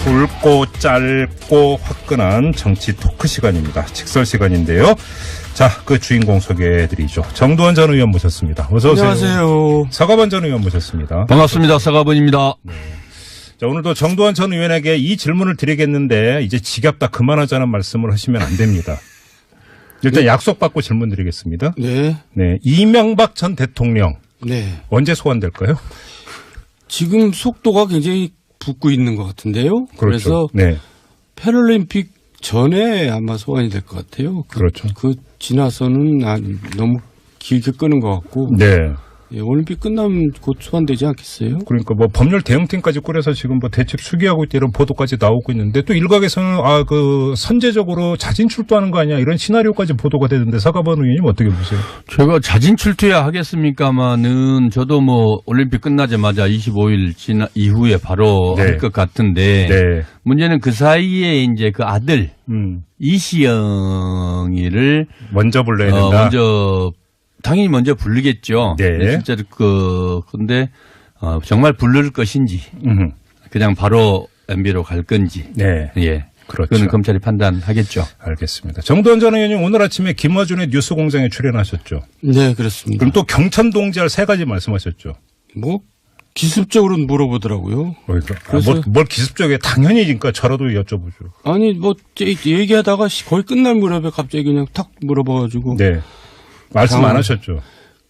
굵고 짧고 화끈한 정치 토크 시간입니다. 직설 시간인데요. 자, 그 주인공 소개해드리죠. 정두원 전 의원 모셨습니다. 어서 오세요. 안녕하세요. 서가번 전 의원 모셨습니다. 반갑습니다. 서가번입니다. 네. 자, 오늘도 정두원 전 의원에게 이 질문을 드리겠는데 이제 지겹다 그만하자는 말씀을 하시면 안 됩니다. 일단 네. 약속받고 질문 드리겠습니다. 네. 네, 이명박 전 대통령 네. 언제 소환될까요? 지금 속도가 굉장히 붙고 있는 것 같은데요. 그렇죠. 그래서 네. 패럴림픽 전에 아마 소환이 될 것 같아요. 그렇죠. 그 지나서는 너무 길게 끄는 것 같고. 네. 예, 올림픽 끝나면 곧 소환되지 않겠어요? 그러니까 뭐 법률 대응팀까지 꾸려서 지금 뭐 대책 수기하고 있다 이런 보도까지 나오고 있는데 또 일각에서는 그 선제적으로 자진 출두하는 거 아니야 이런 시나리오까지 보도가 되는데 서가번 의원님 어떻게 보세요? 제가 자진 출두해야 하겠습니까마는 저도 뭐 올림픽 끝나자마자 25일 이후에 바로 네. 할 것 같은데 네. 문제는 그 사이에 이제 그 아들 이시영이를 먼저 불러야 된다. 당연히 먼저 부르겠죠. 네. 실제로 근데 정말 부를 것인지 그냥 바로 MB로 갈 건지. 네. 예. 그렇죠. 그건 검찰이 판단하겠죠. 알겠습니다. 정두원 전 의원님 오늘 아침에 김어준의 뉴스공장에 출연하셨죠. 네, 그렇습니다. 그럼 또 경천 동지할 세 가지 말씀하셨죠. 뭐 기습적으로 물어보더라고요. 그래서 뭘 기습적이에 당연히 그러니까 저라도 여쭤보죠. 아니 뭐 얘기하다가 거의 끝날 무렵에 갑자기 그냥 탁 물어봐가지고. 네. 말씀 안 하셨죠.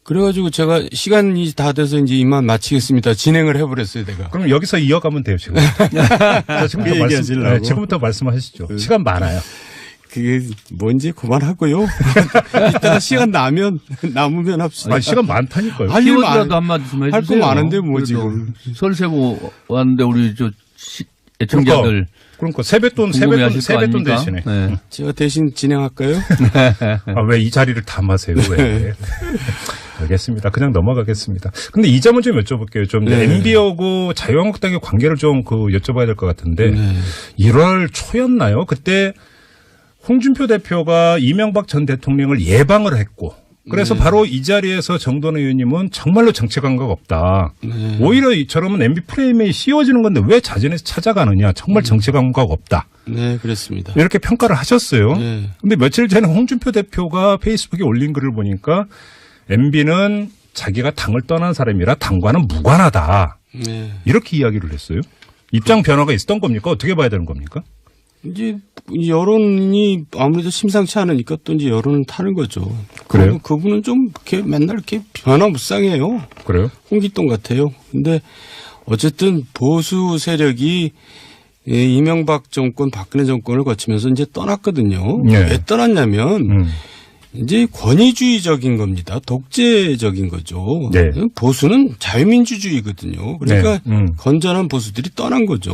그래가지고 제가 시간이 다 돼서 이제 이만 마치겠습니다. 진행을 해버렸어요, 내가. 그럼 여기서 이어가면 돼요, 지금. 자, 지금부터 말씀하시죠. 시간 많아요. 그게 뭔지 그만하고요. 이따가 시간 남으면 합시다. 아니, 시간 많다니까요. 할 얘기라도 한마디 좀 해주세요. 할 거 많은데 뭐 지금. 설 세고 왔는데 우리 애청자들. 그러니까 세뱃돈 대신에. 네. 제가 대신 진행할까요? 왜 이 자리를 탐하세요? 왜? 알겠습니다. 그냥 넘어가겠습니다. 근데 이 점은 좀 여쭤볼게요. 좀 네. MB하고 자유한국당의 관계를 좀 여쭤봐야 될 것 같은데 1월 초였나요? 그때 홍준표 대표가 이명박 전 대통령을 예방을 했고 그래서 바로 이 자리에서 정두원 의원님은 정말로 정치 감각 없다. 네. 오히려 이처럼은 MB 프레임이 씌워지는 건데 왜 자진해서 찾아가느냐. 정말 정치 감각 없다. 네, 그렇습니다. 이렇게 평가를 하셨어요. 네. 근데 며칠 전에 홍준표 대표가 페이스북에 올린 글을 보니까 MB는 자기가 당을 떠난 사람이라 당과는 무관하다. 네. 이렇게 이야기를 했어요. 입장 변화가 있었던 겁니까? 어떻게 봐야 되는 겁니까? 이제 여론이 아무래도 심상치 않으니까 또 이제 여론을 타는 거죠. 그래요? 그분은 좀 이렇게 맨날 이렇게 변화무쌍해요. 그래요? 홍길동 같아요. 근데 어쨌든 보수 세력이 이명박 정권, 박근혜 정권을 거치면서 이제 떠났거든요. 네. 왜 떠났냐면 이제 권위주의적인 겁니다. 독재적인 거죠. 네. 보수는 자유민주주의거든요. 그러니까 건전한 보수들이 떠난 거죠.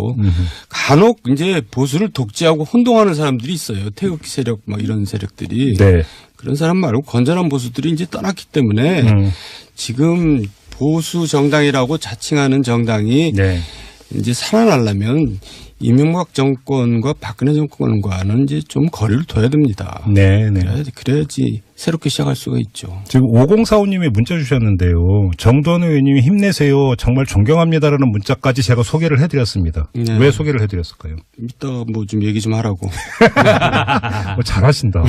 간혹 이제 보수를 독재하고 혼동하는 사람들이 있어요. 태극기 세력 뭐 이런 세력들이. 네. 그런 사람 말고 건전한 보수들이 이제 떠났기 때문에 지금 보수 정당이라고 자칭하는 정당이 네. 이제 살아나려면 이명박 정권과 박근혜 정권과는 이제 좀 거리를 둬야 됩니다. 네, 네. 그래야지 새롭게 시작할 수가 있죠. 지금 5045님이 문자 주셨는데요. 정두원 의원님이 힘내세요. 정말 존경합니다라는 문자까지 제가 소개를 해드렸습니다. 네. 왜 소개를 해드렸을까요? 이따 뭐 좀 얘기 좀 하라고. 잘하신다.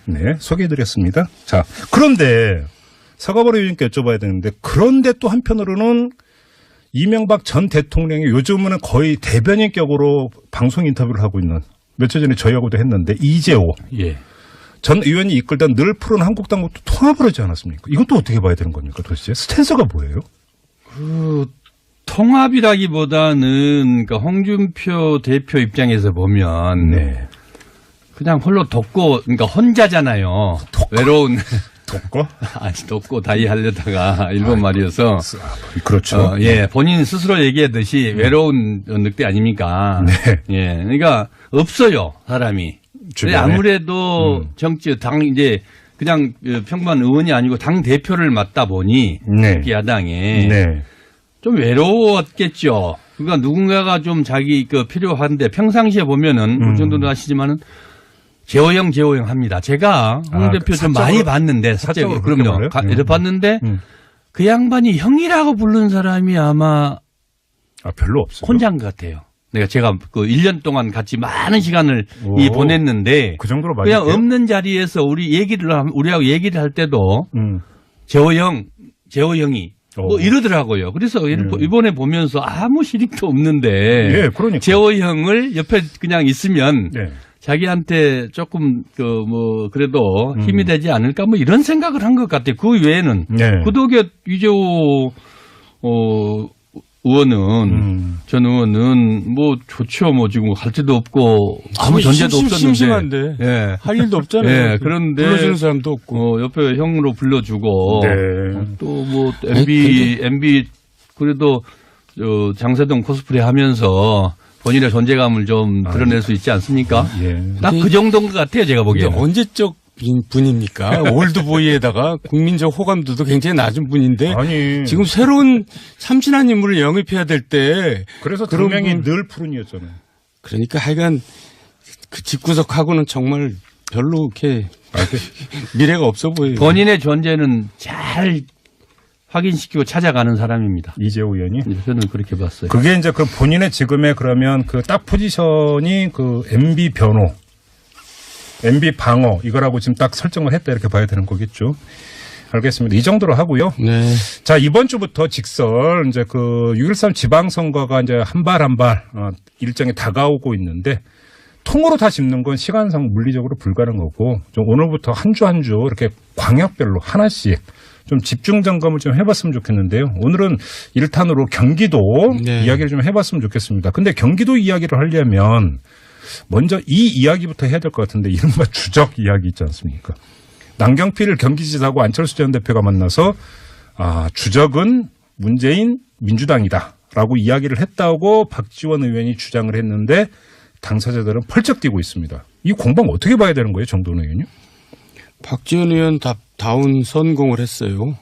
네, 소개해드렸습니다. 자, 그런데 서가번 의원님께 여쭤봐야 되는데 그런데 또 한편으로는 이명박 전 대통령이 요즘은 거의 대변인격으로 방송 인터뷰를 하고 있는 며칠 전에 저희하고도 했는데 이재호 전 의원이 이끌던 늘 푸른 한국당국도 통합을 하지 않았습니까? 이것도 어떻게 봐야 되는 겁니까 도대체? 스탠스가 뭐예요? 통합이라기보다는 그러니까 홍준표 대표 입장에서 보면 그냥 홀로 그러니까 혼자잖아요. 외로운. 돕고? 아니, 돕고 다이 하려다가 일본 말이어서. 그렇죠. 본인 스스로 얘기하듯이 외로운 늑대 아닙니까? 네. 예. 그러니까 없어요, 사람이. 근데 아무래도 이제 그냥 평범한 의원이 아니고 당 대표를 맡다 보니 야당에 좀 외로웠겠죠. 그러니까 누군가가 좀 자기 필요한데 평상시에 보면은 그 정도는 아시지만은 재호형 합니다. 제가 홍 대표 좀 많이 봤는데 사적으로 그럼요. 봤는데 그 양반이 형이라고 부르는 사람이 아마 아, 별로 없어요. 혼자인 것 같아요. 제가 그 1년 동안 같이 많은 시간을 보냈는데 그 정도로 많이 그냥 돼요? 없는 자리에서 우리하고 얘기를 할 때도 재호 형이 뭐 이러더라고요. 그래서 이번에 보면서 아무 실익도 없는데 예, 그러니까. 재호 형을 옆에 그냥 있으면 네. 자기한테 조금 그래도 힘이 되지 않을까 뭐 이런 생각을 한 것 같아요. 그 외에는 네. 구독의 이재호 의원은 전 의원은 뭐 좋죠. 뭐 지금 할 데도 없고 아무 전제도 없었는데 심심한데 예. 할 일도 없잖아요. 예, 그런데 불러주는 사람도 없고 옆에 형으로 불러주고 네. 또 뭐 MB 그래도 장세동 코스프레 하면서 본인의 존재감을 좀 드러낼 수 있지 않습니까? 예. 딱 그 정도인 것 같아요. 제가 보기에는. 언제적 분입니까? 올드보이에다가 국민적 호감도도 굉장히 낮은 분인데 아니. 지금 새로운 참신한 인물을 영입해야 될 때 그래서 그런 조명이 늘 푸른이었잖아요. 그러니까 하여간 그 집구석하고는 정말 별로 이렇게 미래가 없어 보여요. 본인의 존재는 잘 확인시키고 찾아가는 사람입니다. 이재호 의원이. 저는 그렇게 봤어요. 그게 이제 그 본인의 지금의 그러면 그 딱 포지션이 그 MB 변호, MB 방어 이거라고 지금 딱 설정을 했다 이렇게 봐야 되는 거겠죠. 알겠습니다. 이 정도로 하고요. 네. 자, 이번 주부터 직설 이제 그 6.13 지방선거가 이제 한 발 한 발 일정이 다가오고 있는데 통으로 다 짚는 건 시간상 물리적으로 불가능하고 좀 오늘부터 한 주 한 주 이렇게 광역별로 하나씩 좀 집중 점검을 좀 해봤으면 좋겠는데요. 오늘은 1탄으로 경기도 네. 이야기를 좀 해봤으면 좋겠습니다. 근데 경기도 이야기를 하려면 먼저 이 이야기부터 해야 될 것 같은데 이른바 주적 이야기 있지 않습니까? 남경필 경기지사하고 안철수 전 대표가 만나서 주적은 문재인 민주당이다라고 이야기를 했다고 박지원 의원이 주장을 했는데 당사자들은 펄쩍 뛰고 있습니다. 이 공방 어떻게 봐야 되는 거예요, 정도원 의원요? 박지원 의원 다운 선공을 했어요.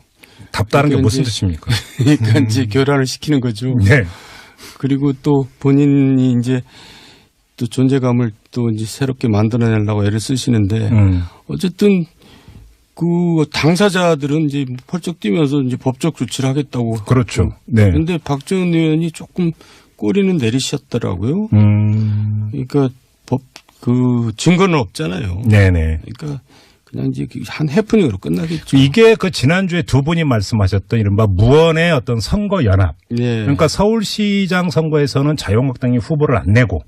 답다른 게 무슨 뜻입니까? 그러니까 이제 교란을 시키는 거죠. 네. 그리고 또 본인이 이제 또 존재감을 또 이제 새롭게 만들어내려고 애를 쓰시는데 어쨌든 그 당사자들은 이제 펄쩍 뛰면서 이제 법적 조치를 하겠다고. 그렇죠. 네. 그런데 박지원 의원이 조금 꼬리는 내리셨더라고요. 그러니까 그 증거는 없잖아요. 네네. 그러니까 그냥 이제 한 해프닝으로 끝나겠죠. 이게 그 지난주에 두 분이 말씀하셨던 이른바 무언의 어떤 선거 연합. 네. 그러니까 서울시장 선거에서는 자유한국당이 후보를 안 내고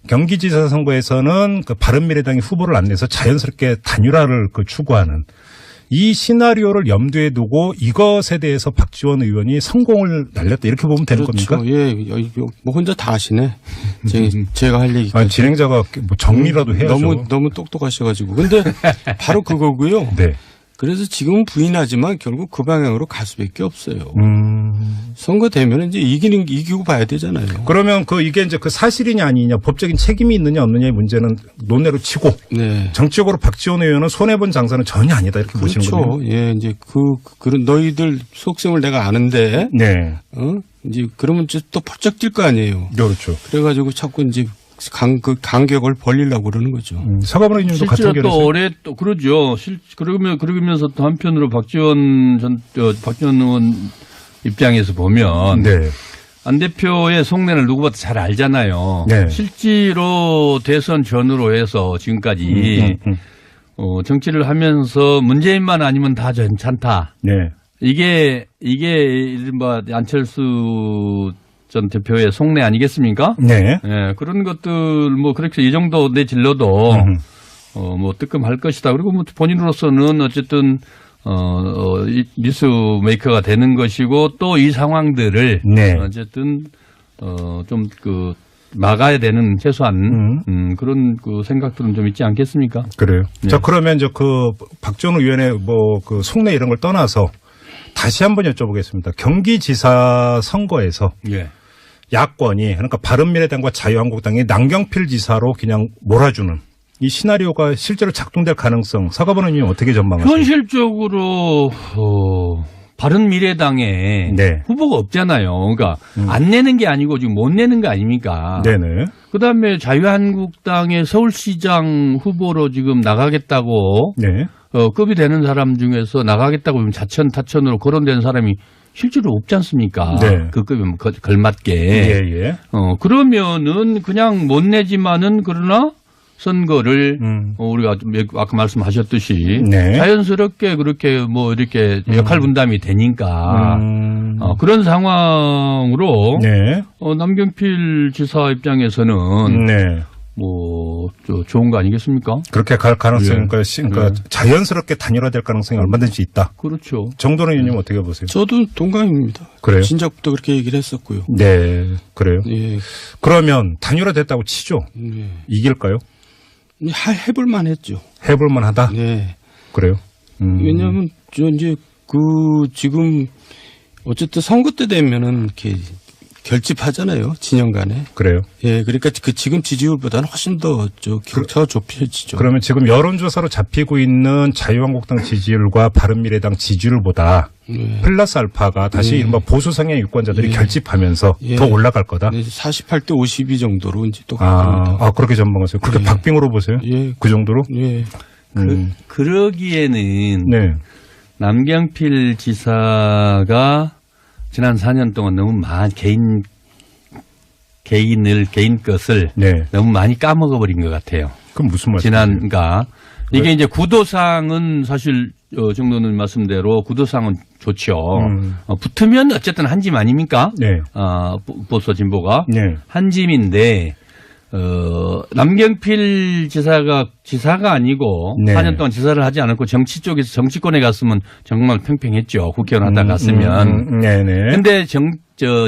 경기지사 선거에서는 그 바른미래당이 후보를 안 내서 자연스럽게 단일화를 추구하는 이 시나리오를 염두에 두고 이것에 대해서 박지원 의원이 성공을 날렸다 이렇게 보면 되는 그렇죠. 겁니까? 예, 뭐 혼자 다 하시네. 제가 할 얘기. 진행자가 뭐 정리라도 해야죠. 너무 똑똑하셔가지고. 근데 바로 그거고요. 네. 그래서 지금은 부인하지만 결국 그 방향으로 갈 수밖에 없어요. 선거 되면 이제 이기고 봐야 되잖아요. 그러면 이게 이제 그 사실이냐 아니냐 법적인 책임이 있느냐 없느냐의 문제는 논외로 치고 네. 정치적으로 박지원 의원은 손해본 장사는 전혀 아니다 이렇게 보시는 거죠. 그렇죠. 예, 이제 그런 너희들 속성을 내가 아는데. 네. 이제 그러면 또 펄쩍 뛸 거 아니에요. 그렇죠. 그래가지고 자꾸 이제 간격을 벌리려고 그러는 거죠. 서가번 의원님도 같은 실제로 결에서 또 올해 또 그러죠. 그러면서 또 한편으로 박지원 의원 입장에서 보면 네. 안 대표의 속내를 누구보다 잘 알잖아요. 네. 실제로 대선 전후로 해서 지금까지 정치를 하면서 문재인만 아니면 다 괜찮다. 네. 이게 이른바 안철수 전 대표의 속내 아니겠습니까? 네. 예, 그런 것들 뭐 그렇게 이 정도 내질러도 뭐 뜨끔할 것이다. 그리고 뭐 본인으로서는 어쨌든 뉴스 메이커가 되는 것이고 또 이 상황들을 네. 어쨌든 좀 막아야 되는 최소한 그런 생각들은 좀 있지 않겠습니까? 그래요. 네. 자, 그러면 이제 박지원 의원의 속내 이런 걸 떠나서 다시 한번 여쭤보겠습니다. 경기지사 선거에서 예. 야권이 그러니까 바른미래당과 자유한국당이 남경필 지사로 그냥 몰아주는 이 시나리오가 실제로 작동될 가능성 서가번 의원님 어떻게 전망하세요? 현실적으로 바른미래당에 네. 후보가 없잖아요. 그러니까 안 내는 게 아니고 지금 못 내는 거 아닙니까? 네네. 그다음에 자유한국당의 서울시장 후보로 지금 나가겠다고 네. 급이 되는 사람 중에서 나가겠다고 자천타천으로 거론된 사람이 실제로 없지 않습니까? 네. 그 급에 걸맞게. 예. 그러면은 그냥 못 내지만은 그러나 선거를 우리가 아까 말씀하셨듯이 네. 자연스럽게 그렇게 뭐 이렇게 역할 분담이 되니까 그런 상황으로 네. 남경필 지사 입장에서는 네. 뭐 좋은 거 아니겠습니까? 그렇게 갈 가능성이 그러니까 자연스럽게 단일화될 가능성이 얼마든지 있다. 그렇죠. 정도는 의원님 어떻게 보세요? 저도 동감입니다. 그래요? 진작부터 그렇게 얘기를 했었고요. 네, 그래요. 예. 그러면 단일화됐다고 치죠. 네. 이길까요? 해볼 만했죠. 해볼 만하다. 네. 그래요. 왜냐하면 저 이제 지금 어쨌든 선거 때 되면은 이렇게 결집하잖아요. 진영 간에. 그래요. 예, 그러니까 그 지금 지지율보다는 훨씬 더 격차가 좁혀지죠. 그러면 지금 여론조사로 잡히고 있는 자유한국당 지지율과 바른미래당 지지율보다 플러스 알파가 다시 이른바 보수 성향 유권자들이 결집하면서 더 올라갈 거다. 48대 52 정도로 이제 또 갑니다. 그렇게 전망하세요. 그렇게 박빙으로 보세요? 예. 그 정도로? 예. 그러기에는 네. 남경필 지사가 지난 4년 동안 너무 개인 것을 네. 너무 많이 까먹어버린 것 같아요. 그럼 무슨 말씀이세요? 그러니까 이게 이제 구도상은 사실 정도는 말씀대로 구도상은 좋죠. 붙으면 어쨌든 한 짐 아닙니까? 네. 보수 진보가 네. 한 짐인데 남경필 지사가 아니고 네. 4년 동안 지사를 하지 않았고 정치 쪽에서 정치권에 갔으면 정말 팽팽했죠. 국회의원 하다 갔으면. 네네. 근데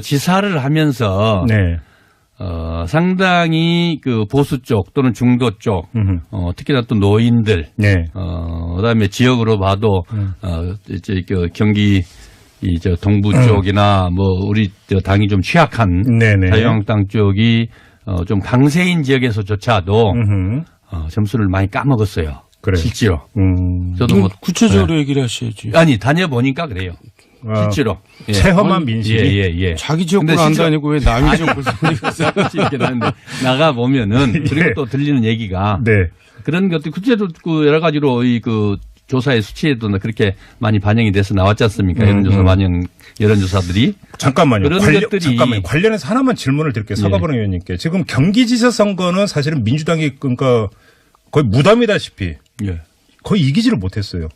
지사를 하면서 네. 상당히 그 보수 쪽 또는 중도 쪽, 특히나 또 노인들, 네. 그다음에 지역으로 봐도 이제 그 경기 동부 쪽이나 뭐 우리 당이 좀 취약한 네네. 자유한국당 쪽이 좀 강세인 지역에서조차도 점수를 많이 까먹었어요. 그래요. 실제로. 저도 뭐 구체적으로 얘기를 하셔야지. 아니 다녀보니까 그래요. 실제로. 예. 체험한 민심이. 예. 자기 지역구를 안 다니고 왜 남의 지역구를 다니겠어요? 나가 보면은 그리고 또 들리는 얘기가 네. 그런 것들 구체적으로 그 여러 가지로 그 조사의 수치에도 그렇게 많이 반영이 돼서 나왔지 않습니까? 여론조사들이. 잠깐만요. 그런 관련해서 하나만 질문을 드릴게요. 서가번 의원님께. 지금 경기지사 선거는 사실은 민주당이 그러니까 거의 무담이다시피 거의 이기지를 못했어요.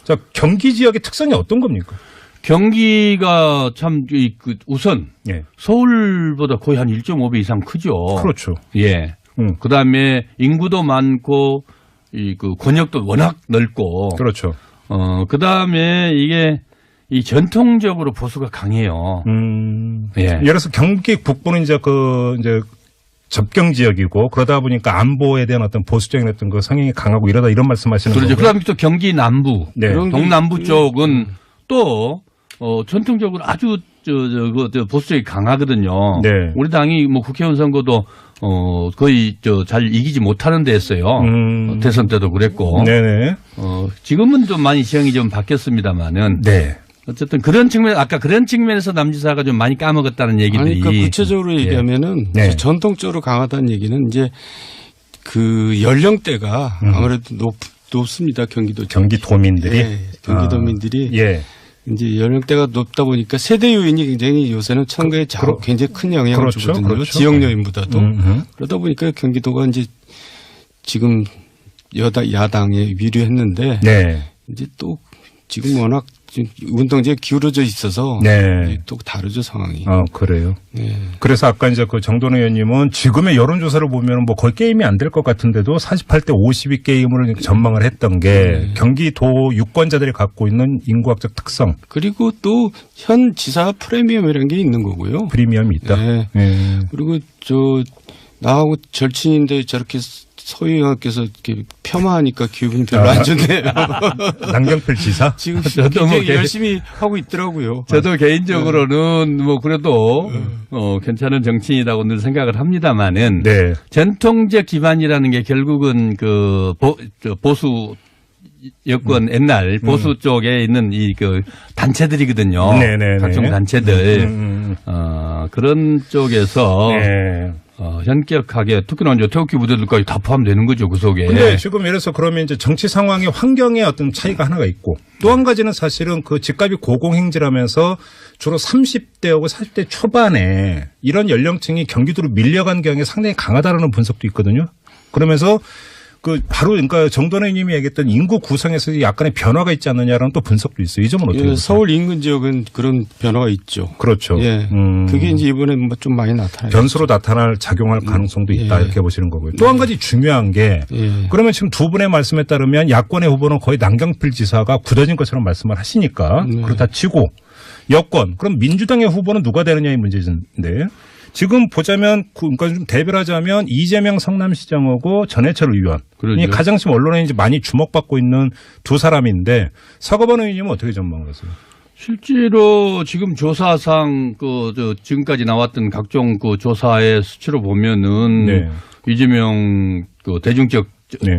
자, 경기 지역의 특성이 어떤 겁니까? 경기가 참 우선 예. 서울보다 거의 한 1.5배 이상 크죠. 그렇죠. 예. 그다음에 인구도 많고 그 권역도 워낙 넓고. 그렇죠. 그다음에 이게 전통적으로 보수가 강해요. 예. 예를 들어서 경기 북부는 이제 접경 지역이고 그러다 보니까 안보에 대한 어떤 보수적인 어떤 그 성향이 강하고 이러다 이런 말씀하시는 거죠. 그렇죠. 그다음에 또 경기 남부, 네. 동남부 쪽은 또 전통적으로 아주 보수적이 강하거든요. 네. 우리 당이 뭐 국회의원 선거도 거의 잘 이기지 못하는 데였어요. 대선 때도 그랬고. 네네. 지금은 좀 많이 지형이 좀 바뀌었습니다만은. 네. 어쨌든 그런 측면에서 남지사가 좀 많이 까먹었다는 얘기들이. 그러니까 구체적으로 얘기하면은 전통적으로 강하다는 얘기는 이제 그 연령대가 아무래도 높습니다. 경기도민들이. 예, 경기도민들이. 예. 이제 연령대가 높다 보니까 세대 요인이 굉장히 요새는 선거에 굉장히 큰 영향을 주거든요. 그렇죠. 지역 요인보다도. 그러다 보니까 경기도가 이제 지금 야당에 위류했는데 이제 또 지금 워낙 운동제에 기울어져 있어서 또 다르죠 상황이. 그래요. 네. 그래서 아까 이제 그 정돈 의원님은 지금의 여론조사를 보면 뭐 거의 게임이 안 될 것 같은데도 48대 52 게임으로 전망을 했던 게 경기도 유권자들이 갖고 있는 인구학적 특성. 그리고 또 현 지사 프리미엄이라는 게 있는 거고요. 프리미엄이 있다. 네. 그리고 나하고 절친인데 저렇게 소위 의원께서 이렇게 폄하하니까 기분이 별로 안 좋네요. 남경필 지사? 지금 굉장히 열심히 하고 있더라고요. 저도 개인적으로는 뭐 그래도 괜찮은 정치인이라고 늘 생각을 합니다만은 전통적 기반이라는 게 결국은 그 보수 여권 옛날 보수 쪽에 있는 그 단체들이거든요. 각종 단체들. 그런 쪽에서 현격하게 특히나 이제 태극기 부대들까지 다 포함되는 거죠 그 속에. 근데 지금 예를 들어서 그러면 이제 정치 상황의 환경에 어떤 차이가 하나가 있고 또 한 가지는 사실은 그 집값이 고공행진하면서 주로 30대하고 40대 초반에 이런 연령층이 경기도로 밀려간 경향이 상당히 강하다라는 분석도 있거든요. 그러면서 그 바로 그러니까 정돈혜 님이 얘기했던 인구 구성에서 약간의 변화가 있지 않느냐라는 또 분석도 있어요. 이 점은 어떻게 보세요? 서울 인근 지역은 그런 변화가 있죠. 그렇죠. 예. 그게 이제 이번에 좀 많이 나타나요. 변수로 나타날 작용할 가능성도 있다 이렇게 보시는 거고요. 또 한 가지 중요한 게 그러면 지금 두 분의 말씀에 따르면 야권의 후보는 거의 남경필 지사가 굳어진 것처럼 말씀을 하시니까 그렇다 치고 여권 그럼 민주당의 후보는 누가 되느냐의 문제인데 지금 보자면 그러니까 좀 대별하자면 이재명 성남시장하고 전해철 의원이 그러죠. 가장 지금 언론에 이제 많이 주목받고 있는 두 사람인데 서거번 의원님은 어떻게 전망하세요? 실제로 지금 조사상 지금까지 나왔던 각종 그 조사의 수치로 보면은 이재명 그 대중적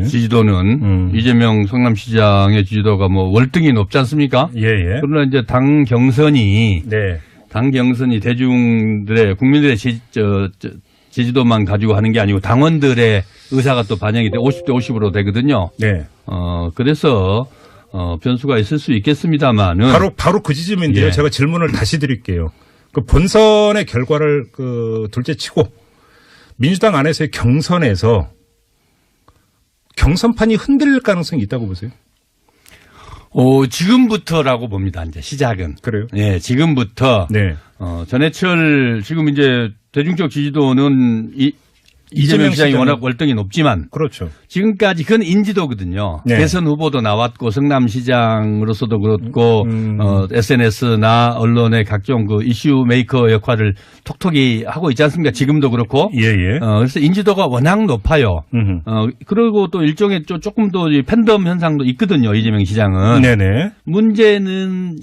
지지도는 이재명 성남시장의 지지도가 뭐 월등히 높지 않습니까? 예. 그러나 이제 당 경선이 대중들의 국민들의 지지도만 가지고 하는 게 아니고 당원들의 의사가 또 반영이 돼 50대 50으로 되거든요. 그래서 변수가 있을 수 있겠습니다만은 바로 그 지점인데요. 제가 질문을 다시 드릴게요. 그 본선의 결과를 둘째치고 민주당 안에서의 경선에서 경선판이 흔들릴 가능성이 있다고 보세요? 지금부터라고 봅니다. 이제 시작은. 그래요? 네, 지금부터. 전해철 지금 이제 대중적 지지도는 이재명 시장이 워낙 월등히 높지만. 그렇죠. 지금까지 그건 인지도거든요. 대선 후보도 나왔고 성남시장으로서도 그렇고 SNS나 언론의 각종 그 이슈 메이커 역할을 톡톡히 하고 있지 않습니까? 지금도 그렇고. 그래서 인지도가 워낙 높아요. 그리고 또 일종의 조금 더 팬덤 현상도 있거든요. 이재명 시장은. 문제는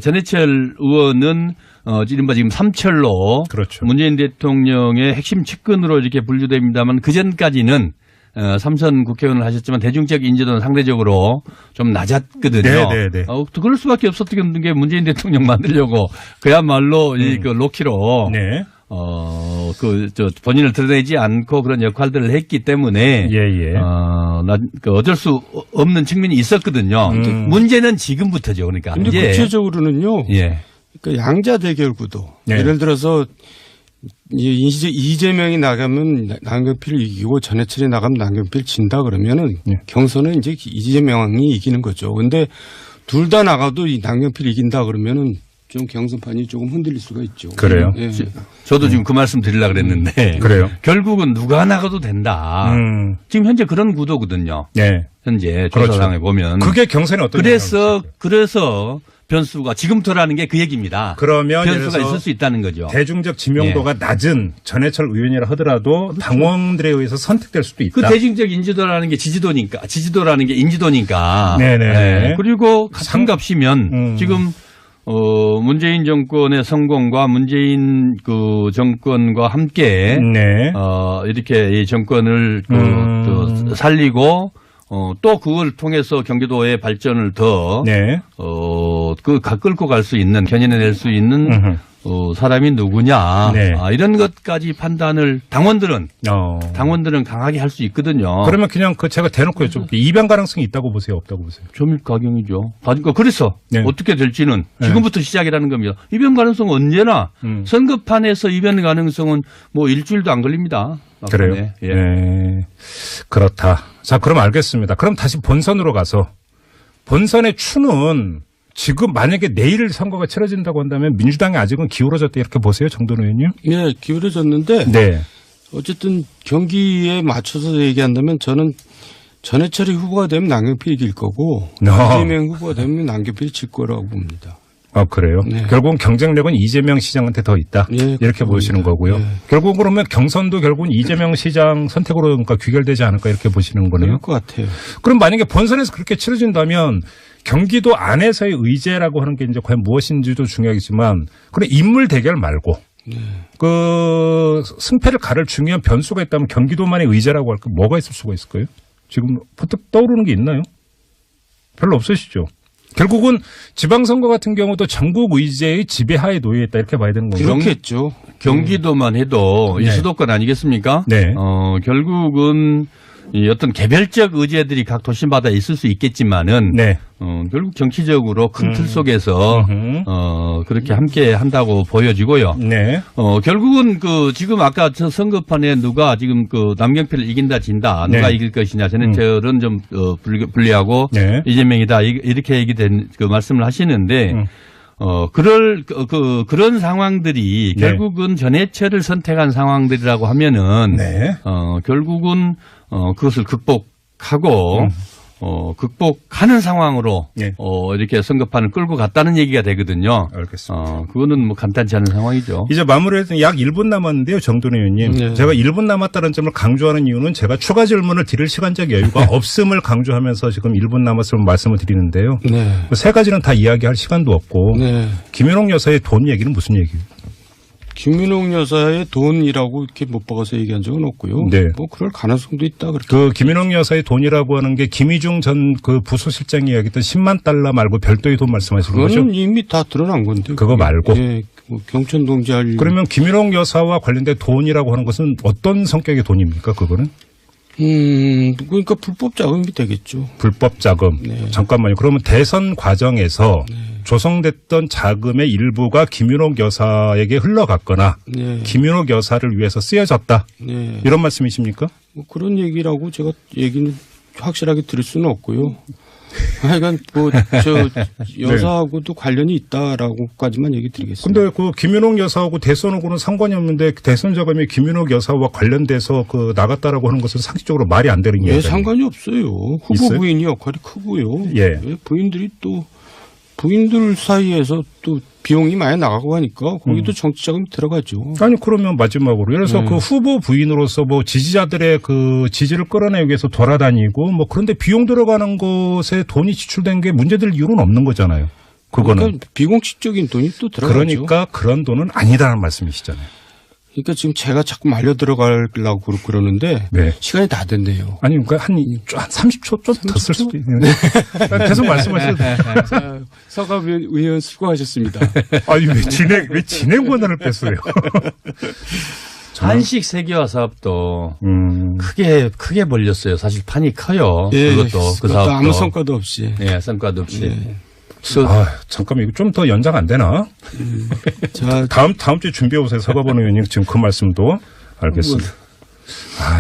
전해철 의원은 이른바 지금 삼철로 그렇죠. 문재인 대통령의 핵심 측근으로 이렇게 분류됩니다만 그 전까지는 삼선 국회의원을 하셨지만 대중적 인지도는 상대적으로 좀 낮았거든요. 그럴 수밖에 없었던 게 문재인 대통령 만들려고 그야말로 그 로키로 본인을 드러내지 않고 그런 역할들을 했기 때문에 어쩔 수 없는 측면이 있었거든요. 문제는 지금부터죠. 그러니까. 근데 구체적으로는요. 그러니까 양자 대결 구도. 예를 들어서 이재명이 나가면 남경필을 이기고 전해철이 나가면 남경필 진다 그러면은 경선은 이제 이재명이 이기는 거죠. 근데 둘 다 나가도 이 남경필 이긴다 그러면은 좀 경선판이 조금 흔들릴 수가 있죠. 그래요? 저도 지금 그 말씀 드리려고 그랬는데. 그래요? 결국은 누가 나가도 된다. 지금 현재 그런 구도거든요. 현재 조사상에 보면. 그게 경선에 어떤 그래서 변수가 지금부터라는 게 그 얘기입니다. 그러면 변수가 있을 수 있다는 거죠. 대중적 지명도가 낮은 전해철 의원이라 하더라도 당원들에 의해서 선택될 수도 있다. 그 대중적 인지도라는 게 지지도라는 게 인지도니까. 그리고 같은 값이면 지금 문재인 정권의 성공과 문재인 그 정권과 함께 이렇게 이 정권을 살리고 또 그걸 통해서 경기도의 발전을 더 끌고 갈 수 있는 견인해낼 수 있는 사람이 누구냐 이런 것까지 판단을 당원들은 강하게 할 수 있거든요. 그러면 그냥 제가 대놓고 여쭤볼게요. 이변 가능성이 있다고 보세요, 없다고 보세요? 점입가경이죠. 그래서 어떻게 될지는 지금부터 시작이라는 겁니다. 이변 가능성은 언제나 선거판에서 이변 가능성은 뭐 일주일도 안 걸립니다. 그래요? 그렇다. 자, 그럼 알겠습니다. 그럼 다시 본선으로 가서 본선의 추는 지금 만약에 내일 선거가 치러진다고 한다면 민주당이 아직은 기울어졌다 이렇게 보세요, 정돈 의원님? 기울어졌는데 어쨌든 경기에 맞춰서 얘기한다면 저는 전해철이 후보가 되면 남경필이 이길 거고 이재명 후보가 되면 남경필이 질 거라고 봅니다. 그래요? 결국은 경쟁력은 이재명 시장한테 더 있다. 이렇게 보시는 거고요. 결국 그러면 경선도 결국은 이재명 시장 선택으로 그러니까 귀결되지 않을까 이렇게 보시는 거네요. 그럴 것 같아요. 그럼 만약에 본선에서 그렇게 치러진다면 경기도 안에서의 의제라고 하는 게 이제 과연 무엇인지도 중요하겠지만 그런 인물 대결 말고 그 승패를 가를 중요한 변수가 있다면 경기도만의 의제라고 할까 뭐가 있을 수가 있을까요? 지금 퍼뜩 떠오르는 게 있나요? 별로 없으시죠? 결국은 지방선거 같은 경우도 전국 의제의 지배하에 놓여 있다 이렇게 봐야 되는 건가요? 그렇겠죠. 경기도만 해도 이 수도권 아니겠습니까? 네. 결국은 이 어떤 개별적 의제들이 각 도시마다 있을 수 있겠지만은 네. 결국 정치적으로 큰 틀 속에서 그렇게 함께 한다고 보여지고요. 네. 결국은 그 지금 아까 저 선거판에 누가 지금 그 남경필을 이긴다 진다 누가 네. 이길 것이냐 저는 좀 불리하고 네. 이재명이다 이렇게 얘기된 그 말씀을 하시는데 그런 상황들이 네. 결국은 전해체를 선택한 상황들이라고 하면은 네. 결국은 그것을 극복하고 극복하는 상황으로 네. 이렇게 선거판을 끌고 갔다는 얘기가 되거든요. 알겠습니다. 그거는 뭐 간단치 않은 상황이죠. 이제 마무리해서 약 1분 남았는데요, 정돈 의원님. 네. 제가 1분 남았다는 점을 강조하는 이유는 제가 추가 질문을 드릴 시간적 여유가 없음을 강조하면서 지금 1분 남았음을 말씀을 드리는데요. 네. 세 가지는 다 이야기할 시간도 없고 네. 김윤옥 여사의 돈 얘기는 무슨 얘기예요? 김윤옥 여사의 돈이라고 이렇게 못 박아서 얘기한 적은 없고요. 네. 뭐 그럴 가능성도 있다. 그렇게. 그 김윤옥 여사의 돈이라고 하는 게 김희중 전 그 부소실장이 이야기했던 10만 달러 말고 별도의 돈 말씀하시는 거죠? 그거는 이미 다 드러난 건데. 그거 말고? 예, 뭐 경천 동지할. 그러면 김윤옥 여사와 관련된 돈이라고 하는 것은 어떤 성격의 돈입니까? 그거는? 그러니까 불법 자금이 되겠죠. 불법 자금. 네. 잠깐만요. 그러면 대선 과정에서 조성됐던 자금의 일부가 김윤옥 여사에게 흘러갔거나 네. 김윤옥 여사를 위해서 쓰여졌다. 네. 이런 말씀이십니까? 뭐 그런 얘기라고 제가 얘기는 확실하게 들을 수는 없고요. 하여간 뭐 저 여사하고도 관련이 있다라고까지만 얘기 드리겠습니다. 근데 그 김윤옥 여사하고 대선하고는 상관이 없는데 대선 자금이 김윤옥 여사와 관련돼서 그 나갔다라고 하는 것은 상식적으로 말이 안 되는 왜 이야기예요. 상관이 없어요. 후보 있어요? 부인이 역할이 크고요. 예. 왜 부인들이 또 부인들 사이에서 또 비용이 많이 나가고 하니까 거기도 정치 자금이 들어가죠. 아니 그러면 마지막으로 예를 들어서 네. 그 후보 부인으로서 뭐 지지자들의 그 지지를 끌어내기 위해서 돌아다니고 뭐 그런데 비용 들어가는 것에 돈이 지출된 게 문제될 이유는 없는 거잖아요. 그거는 그러니까 비공식적인 돈이 또 들어가죠. 그러니까 그런 돈은 아니다라는 말씀이시잖아요. 그러니까 지금 제가 자꾸 말려 들어가려고 그러는데 네. 시간이 다 됐네요. 아니 그러니까 한 30초 좀 더 쓸 수도 있는데 계속 말씀하셔도 돼요. 자, 서갑 의원 수고하셨습니다. 아니 왜 진행 권한을 뺐어요? 한식 세계화 사업도 크게 벌렸어요. 사실 판이 커요. 예, 그것도 그 사업도 아무 성과도 없이. 예, 성과도 없이. 예. 잠깐만 이거 좀 더 연장 안 되나? 자, 다음 주에 준비해 오세요. 서가번 의원님 지금 그 말씀도 알겠습니다.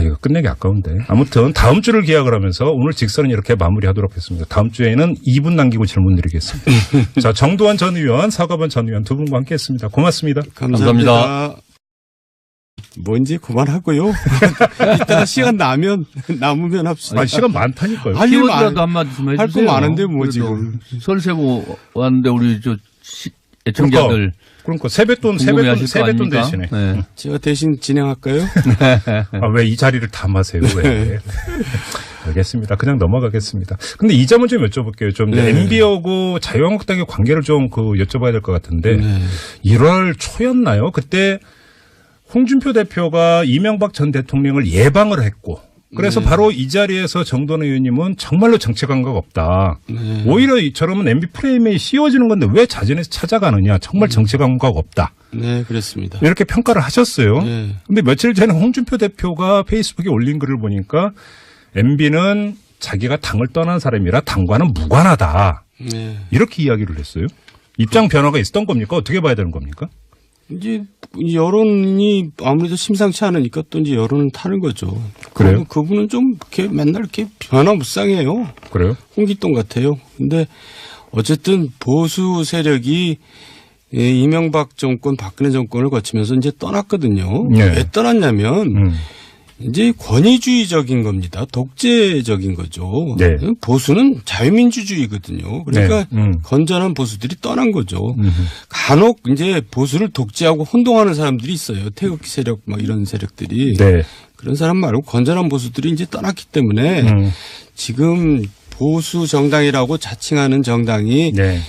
이거 끝내기 아까운데. 아무튼 다음 주를 기약을 하면서 오늘 직선은 이렇게 마무리하도록 하겠습니다. 다음 주에는 2분 남기고 질문 드리겠습니다. 자, 정두환 전 의원, 서가번 전 의원 두 분과 함께했습니다. 고맙습니다. 감사합니다. 뭐 이제 그만하고요. 이따가 시간 남으면 합시다. 시간 많다니까요. 할 일 키워드라도 한마디 좀 해주세요. 할 거 많은데 뭐 그래도 지금. 설 세고 왔는데 우리 애청자들 그러니까 세뱃돈 대신에. 네. 제가 대신 진행할까요? 왜 이 자리를 탐하세요? 왜? 알겠습니다. 그냥 넘어가겠습니다. 근데 이 점은 좀 여쭤볼게요. 좀 네. MB하고 자유한국당의 관계를 좀 여쭤봐야 될 것 같은데 1월 초였나요? 그때 홍준표 대표가 이명박 전 대통령을 예방을 했고 그래서 바로 이 자리에서 정돈 의원님은 정말로 정치 감각 없다. 오히려 이처럼은 MB 프레임에 씌워지는 건데 왜 자진해서 찾아가느냐. 정말 정치 감각 없다. 네, 그렇습니다. 이렇게 평가를 하셨어요. 네. 근데 며칠 전에 홍준표 대표가 페이스북에 올린 글을 보니까 MB는 자기가 당을 떠난 사람이라 당과는 무관하다. 네. 이렇게 이야기를 했어요. 입장 변화가 있었던 겁니까? 어떻게 봐야 되는 겁니까? 이제 여론이 아무래도 심상치 않으니까 또 이제 여론은 타는 거죠. 그래요? 그분은 좀 이렇게 맨날 이렇게 변화무쌍해요. 그래요? 홍길동 같아요. 근데 어쨌든 보수 세력이 이명박 정권, 박근혜 정권을 거치면서 이제 떠났거든요. 네. 왜 떠났냐면 이제 권위주의적인 겁니다. 독재적인 거죠. 네. 보수는 자유민주주의거든요. 그러니까 네. 건전한 보수들이 떠난 거죠. 간혹 이제 보수를 독재하고 혼동하는 사람들이 있어요. 태극기 세력 막 이런 세력들이. 네. 그런 사람 말고 건전한 보수들이 이제 떠났기 때문에 지금 보수 정당이라고 자칭하는 정당이 네.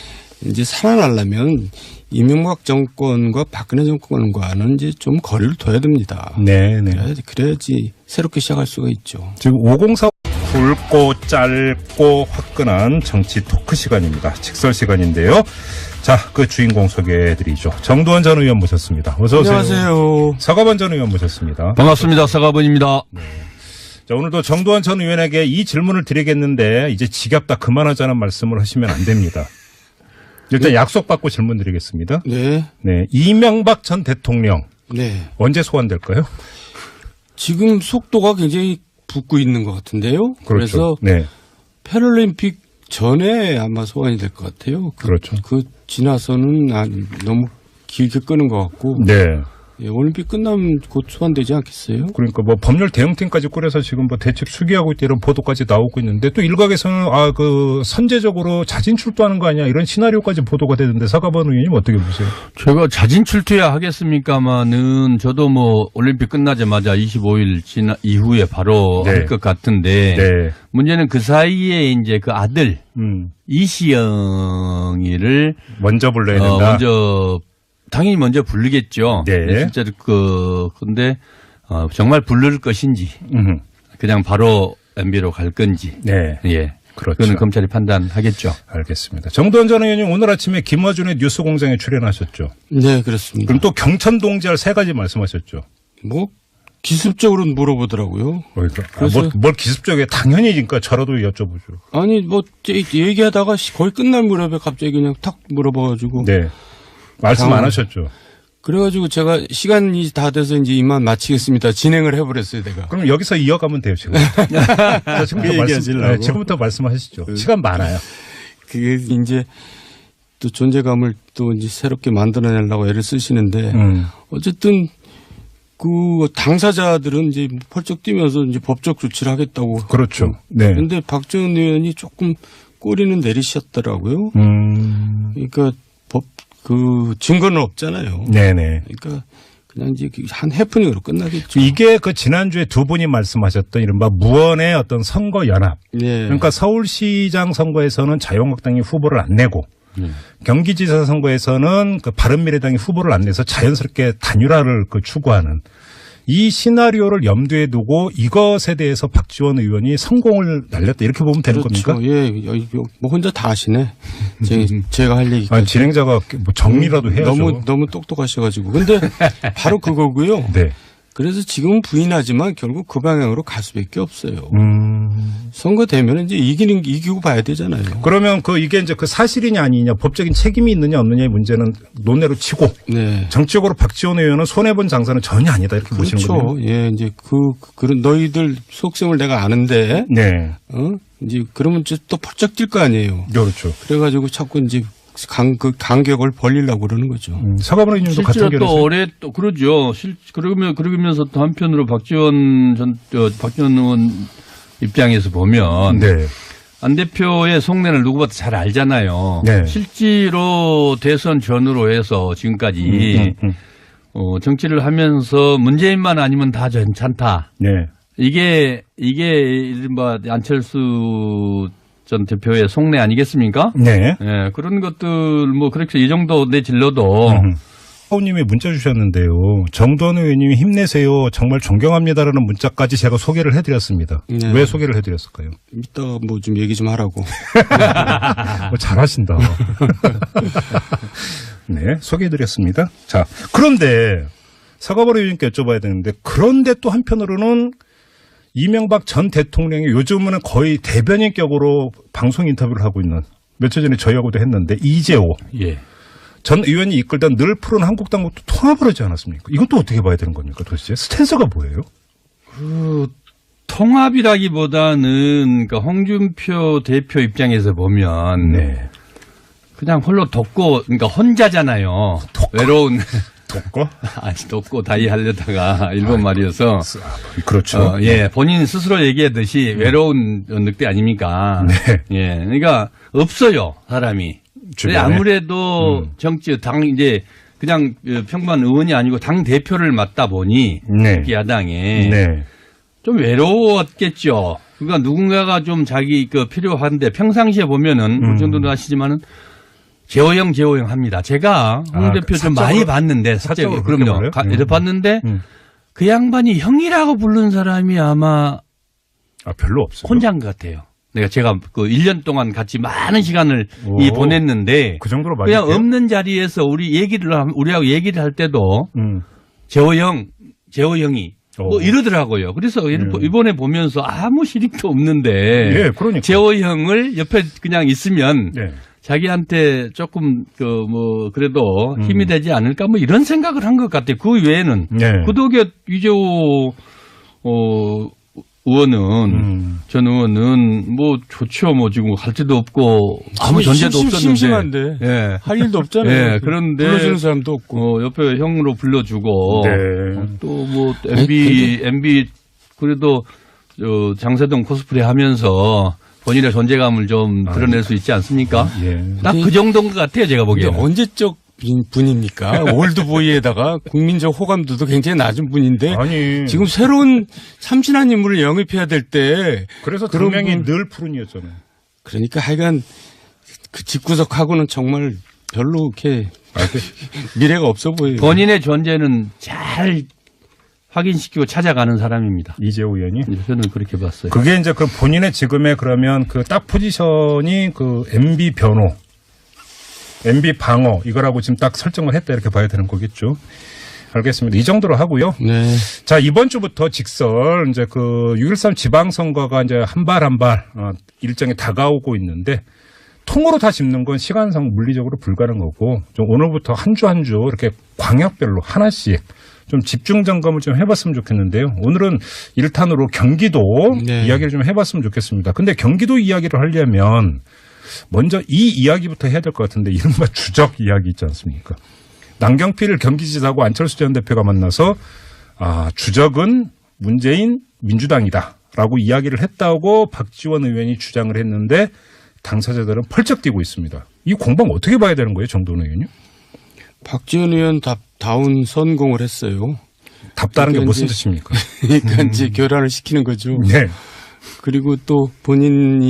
이제 살아나려면 이명박 정권과 박근혜 정권과는 이제 좀 거리를 둬야 됩니다. 네. 네. 그래야지 새롭게 시작할 수가 있죠. 지금 504 굵고 짧고 화끈한 정치 토크 시간입니다. 직설 시간인데요. 자, 그 주인공 소개해드리죠. 정두원 전 의원 모셨습니다. 어서 오세요. 안녕하세요. 서가번 전 의원 모셨습니다. 반갑습니다. 서가번입니다. 네. 자, 오늘도 정두원 전 의원에게 이 질문을 드리겠는데 이제 지겹다 그만하자는 말씀을 하시면 안 됩니다. 일단 약속받고 질문 드리겠습니다. 네. 네, 이명박 전 대통령 네. 언제 소환될까요? 지금 속도가 굉장히 붙고 있는 것 같은데요. 그렇죠. 그래서 네. 패럴림픽 전에 아마 소환이 될 것 같아요. 그렇죠. 그 지나서는 너무 길게 끄는 것 같고. 네. 예, 올림픽 끝나면 곧 소환되지 않겠어요? 그러니까 뭐 법률 대응팀까지 꾸려서 지금 뭐 대책 수기하고 있다 이런 보도까지 나오고 있는데 또 일각에서는 그 선제적으로 자진 출두하는 거 아니야 이런 시나리오까지 보도가 되는데 서가번 의원님 어떻게 보세요? 제가 자진 출두해야 하겠습니까마는 저도 뭐 올림픽 끝나자마자 25일 이후에 바로 네. 할 것 같은데 네. 문제는 그 사이에 이제 그 아들 이시영이를 먼저 불러야 된다. 당연히 먼저 부르겠죠. 네. 실제로 근데 정말 부를 것인지 그냥 바로 MB로 갈 건지. 네. 예. 그렇죠. 그거는 검찰이 판단하겠죠. 알겠습니다. 정두원 전 의원님 오늘 아침에 김어준의 뉴스공장에 출연하셨죠. 네, 그렇습니다. 그럼 또 경천 동지할 3가지 말씀하셨죠. 뭐 기습적으로 물어보더라고요. 그래서 뭘 기습적이에 당연히 그러니까 저라도 여쭤보죠. 아니 뭐 얘기하다가 거의 끝날 무렵에 갑자기 그냥 탁 물어봐가지고. 네. 말씀 안 하셨죠. 그래가지고 제가 시간이 다 돼서 이제 이만 마치겠습니다. 진행을 해버렸어요, 내가. 그럼 여기서 이어가면 돼요, 지금. 지금부터 말씀하시죠. 시간 많아요. 그게 이제 또 존재감을 또 이제 새롭게 만들어내려고 애를 쓰시는데 어쨌든 그 당사자들은 이제 펄쩍 뛰면서 이제 법적 조치를 하겠다고. 그렇죠. 네. 근데 박지원 의원이 조금 꼬리는 내리셨더라고요. 그러니까 그 증거는 없잖아요. 네네. 그러니까 그냥 이제 한 해프닝으로 끝나겠죠. 이게 그 지난주에 두 분이 말씀하셨던 이른바 무언의 어떤 선거 연합. 네. 그러니까 서울시장 선거에서는 자유한국당이 후보를 안 내고 경기지사 선거에서는 그 바른미래당이 후보를 안 내서 자연스럽게 단일화를 추구하는 이 시나리오를 염두에 두고 이것에 대해서 박지원 의원이 성공을 날렸다 이렇게 보면 되는 그렇죠. 겁니까? 예, 뭐 혼자 다 아시네. 제가 할 얘기. 진행자가 뭐 정리라도 해야죠. 너무 똑똑하셔가지고. 근데 바로 그거고요. 네. 그래서 지금은 부인하지만 결국 그 방향으로 갈 수밖에 없어요. 선거 되면 이제 이기고 봐야 되잖아요. 그러면 이게 이제 그 사실이냐 아니냐 법적인 책임이 있느냐 없느냐의 문제는 논외로 치고 네. 정치적으로 박지원 의원은 손해본 장사는 전혀 아니다 이렇게 보시는 거죠. 그렇죠. 예, 이제 그런 너희들 속셈을 내가 아는데. 네. 이제 그러면 이제 또 펄쩍 뛸 거 아니에요. 그렇죠. 그래가지고 자꾸 이제 간격을 벌리려고 그러는 거죠. 서가번 의원님도 같은 실제로 또 올해 또 그러죠. 그러면서 또 한편으로 박지원 의원 입장에서 보면 네. 안 대표의 속내를 누구보다 잘 알잖아요. 네. 실제로 대선 전후로 해서 지금까지 정치를 하면서 문재인만 아니면 다 괜찮다. 네. 이게 이른바 안철수 전 대표의 속내 아니겠습니까? 네. 예, 그런 것들 뭐 그렇게 이 정도 내질러도 님이 문자 주셨는데요. 정두원 의원님이 힘내세요. 정말 존경합니다라는 문자까지 제가 소개를 해드렸습니다. 네. 왜 소개를 해드렸을까요? 이따 뭐 좀 얘기 좀 하라고. 잘하신다. 네, 소개해드렸습니다. 자, 그런데 서가번 의원님께 여쭤봐야 되는데 그런데 또 한편으로는 이명박 전 대통령이 요즘은 거의 대변인격으로 방송 인터뷰를 하고 있는 며칠 전에 저희하고도 했는데 이재호 전 의원이 이끌던 늘 푸른 한국당과도 통합을 하지 않았습니까? 이건 또 어떻게 봐야 되는 겁니까 도대체? 스탠스가 뭐예요? 통합이라기보다는 그러니까 홍준표 대표 입장에서 보면 그냥 홀로 그러니까 혼자잖아요. 외로운. 돕고? 아니, 돕고 다이 하려다가 일본 말이어서. 그렇죠. 본인 스스로 얘기하듯이 외로운 늑대 아닙니까? 네. 예. 그러니까 없어요, 사람이. 근데 아무래도 이제 그냥 평범한 의원이 아니고 당 대표를 맡다 보니 특히 야당에 좀 외로웠겠죠. 그러니까 누군가가 좀 자기 필요한데 평상시에 보면은 그 정도는 아시지만은 재호형 합니다. 제가 홍 대표 좀 많이 봤는데 사적으로 그럼요. 봤는데 그 양반이 형이라고 부른 사람이 아마 아, 별로 없어요. 혼자인 것 같아요. 제가 그 1년 동안 같이 많은 시간을 보냈는데 그 정도로 많이 그냥 돼요? 없는 자리에서 우리하고 얘기를 할 때도 재호 형이 뭐 이러더라고요. 그래서 이번에 보면서 아무 실익도 없는데 예, 그러니까. 재호 형을 옆에 그냥 있으면 네. 자기한테 조금 그래도 힘이 되지 않을까 뭐 이런 생각을 한 것 같아요. 그 외에는 네. 구독의 유재호 의원은 전 의원은 뭐 좋죠. 뭐 지금 갈 데도 없고 아무 전제도 없었는데 심심한데 예. 할 일도 없잖아요. 예, 그런데 불러주는 사람도 없고 옆에 형으로 불러주고 네. 또 뭐 MB 그래도 장세동 코스프레 하면서 본인의 존재감을 좀 드러낼 수 있지 않습니까? 예. 딱 그 정도인 것 같아요, 제가 근데 보기에는. 언제적 분입니까? 올드보이에다가 국민적 호감도도 굉장히 낮은 분인데 아니. 지금 새로운 참신한 인물을 영입해야 될 때 그래서 그런 당명이 늘 푸른이었잖아요. 그러니까 하여간 그 집구석하고는 정말 별로 이렇게 미래가 없어 보여요. 본인의 존재는 잘 확인시키고 찾아가는 사람입니다. 이재호 의원이. 저는 그렇게 봤어요. 그게 이제 그 본인의 지금의 그러면 그 딱 포지션이 그 MB 변호, MB 방어 이거라고 지금 딱 설정을 했다 이렇게 봐야 되는 거겠죠. 알겠습니다. 이 정도로 하고요. 네. 자, 이번 주부터 직설 이제 그 6.13 지방선거가 이제 한 발 한 발 일정이 다가오고 있는데 통으로 다 짚는 건 시간상 물리적으로 불가능하고 좀 오늘부터 한 주 한 주 이렇게 광역별로 하나씩 좀 집중 점검을 좀 해봤으면 좋겠는데요. 오늘은 1탄으로 경기도 네. 이야기를 좀 해봤으면 좋겠습니다. 근데 경기도 이야기를 하려면 먼저 이 이야기부터 해야 될 것 같은데 이른바 주적 이야기 있지 않습니까? 남경필 경기지사하고 안철수 전 대표가 만나서 주적은 문재인 민주당이다라고 이야기를 했다고 박지원 의원이 주장을 했는데 당사자들은 펄쩍 뛰고 있습니다. 이 공방 어떻게 봐야 되는 거예요, 정도원 의원님? 박지원 의원 다운 선공을 했어요. 답다른 게 무슨 뜻입니까? 그러니까 이제 교란을 시키는 거죠. 네. 그리고 또 본인이